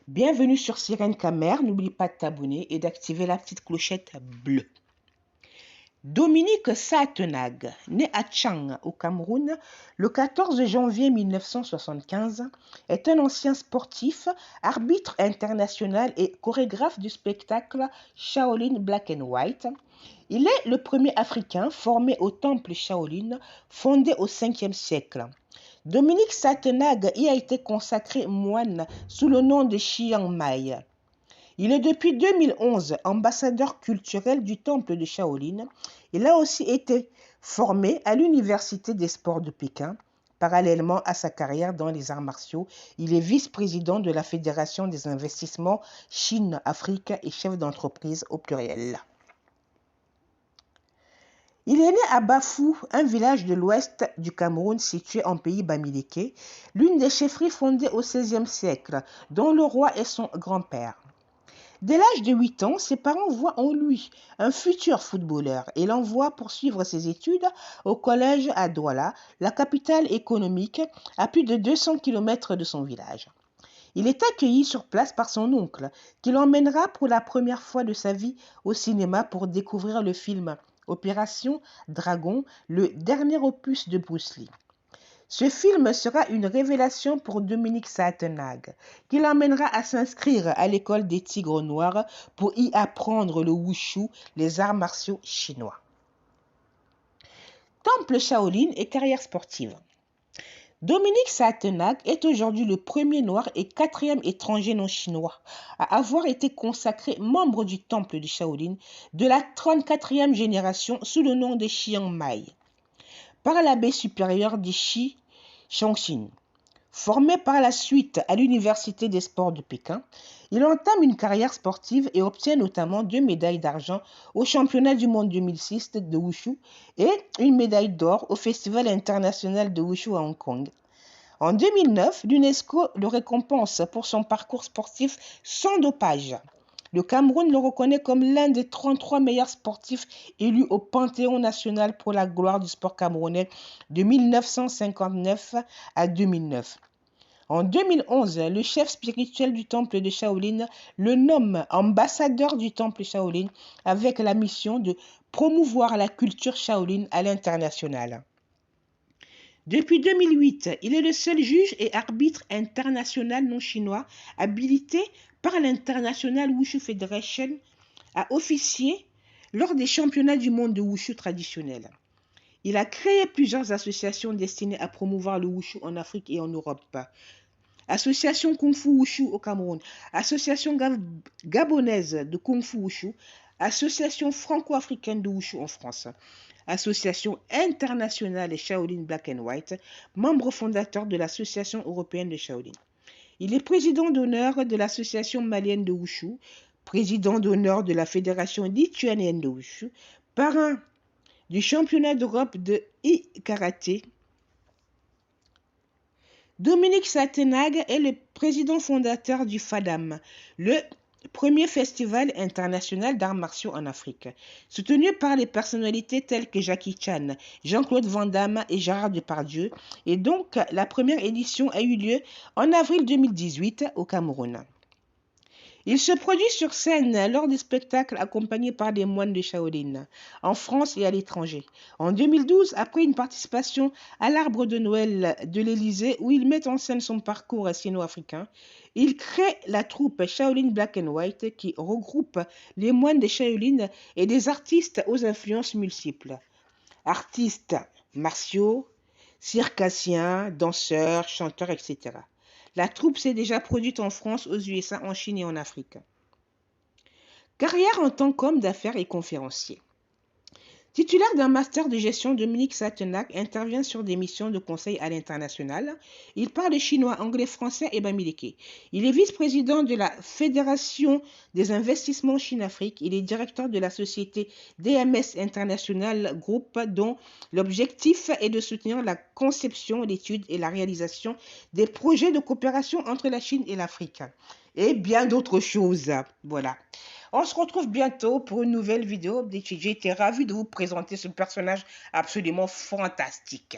Bienvenue sur Sirène Camer, n'oublie pas de t'abonner et d'activer la petite clochette bleue. Dominique Saatenag, né à Tchang au Cameroun le 14 janvier 1975, est un ancien sportif, arbitre international et chorégraphe du spectacle Shaolin Black and White. Il est le premier Africain formé au temple Shaolin, fondé au 5e siècle. Dominique Saatenag y a été consacré moine sous le nom de Chiang Mai. Il est depuis 2011 ambassadeur culturel du temple de Shaolin. Il a aussi été formé à l'Université des sports de Pékin. Parallèlement à sa carrière dans les arts martiaux, il est vice-président de la Fédération des investissements Chine-Afrique et chef d'entreprise au pluriel. Il est né à Bafou, un village de l'ouest du Cameroun situé en pays Bamileke, l'une des chefferies fondées au XVIe siècle, dont le roi est son grand-père. Dès l'âge de 8 ans, ses parents voient en lui un futur footballeur et l'envoient poursuivre ses études au collège à Douala, la capitale économique, à plus de 200 km de son village. Il est accueilli sur place par son oncle, qui l'emmènera pour la première fois de sa vie au cinéma pour découvrir le film Opération Dragon, le dernier opus de Bruce Lee. Ce film sera une révélation pour Dominique Saatenag, qui l'emmènera à s'inscrire à l'école des Tigres Noirs pour y apprendre le wushu, les arts martiaux chinois. Temple Shaolin et carrière sportive. Dominique Saatenag est aujourd'hui le premier noir et 4e étranger non chinois à avoir été consacré membre du temple de Shaolin de la 34e génération sous le nom de Chiang Mai, par l'abbé supérieur de Shi Chongqing. Formé par la suite à l'Université des sports de Pékin, il entame une carrière sportive et obtient notamment 2 médailles d'argent au championnat du monde 2006 de Wushu et une médaille d'or au Festival international de Wushu à Hong Kong. En 2009, l'UNESCO le récompense pour son parcours sportif sans dopage. Le Cameroun le reconnaît comme l'un des 33 meilleurs sportifs élus au Panthéon national pour la gloire du sport camerounais de 1959 à 2009. En 2011, le chef spirituel du temple de Shaolin le nomme ambassadeur du temple Shaolin avec la mission de promouvoir la culture Shaolin à l'international. Depuis 2008, il est le seul juge et arbitre international non chinois habilité par l'International Wushu Federation à officier lors des championnats du monde de Wushu traditionnel. Il a créé plusieurs associations destinées à promouvoir le Wushu en Afrique et en Europe. Association Kung Fu Wushu au Cameroun, Association gabonaise de Kung Fu Wushu, Association franco-africaine de Wushu en France, Association internationale Shaolin Black and White, membre fondateur de l'Association européenne de Shaolin. Il est président d'honneur de l'Association malienne de Wushu, président d'honneur de la Fédération lituanienne de Wushu, parrain du championnat d'Europe de e-karaté. Dominique Saatenag est le président fondateur du FADAM, le premier festival international d'arts martiaux en Afrique, soutenu par les personnalités telles que Jackie Chan, Jean-Claude Van Damme et Gérard Depardieu, et donc la première édition a eu lieu en avril 2018 au Cameroun. Il se produit sur scène lors des spectacles accompagnés par des moines de Shaolin, en France et à l'étranger. En 2012, après une participation à l'Arbre de Noël de l'Élysée, où il met en scène son parcours sino-africain, il crée la troupe Shaolin Black and White qui regroupe les moines de Shaolin et des artistes aux influences multiples. Artistes martiaux, circassiens, danseurs, chanteurs, etc. La troupe s'est déjà produite en France, aux USA, en Chine et en Afrique. Carrière en tant qu'homme d'affaires et conférencier. Titulaire d'un master de gestion, Dominique Saatenag intervient sur des missions de conseil à l'international. Il parle chinois, anglais, français et bamileke. Il est vice-président de la Fédération des investissements Chine-Afrique. Il est directeur de la société DMS International Group, dont l'objectif est de soutenir la conception, l'étude et la réalisation des projets de coopération entre la Chine et l'Afrique. Et bien d'autres choses. Voilà. On se retrouve bientôt pour une nouvelle vidéo. J'ai été ravie de vous présenter ce personnage absolument fantastique.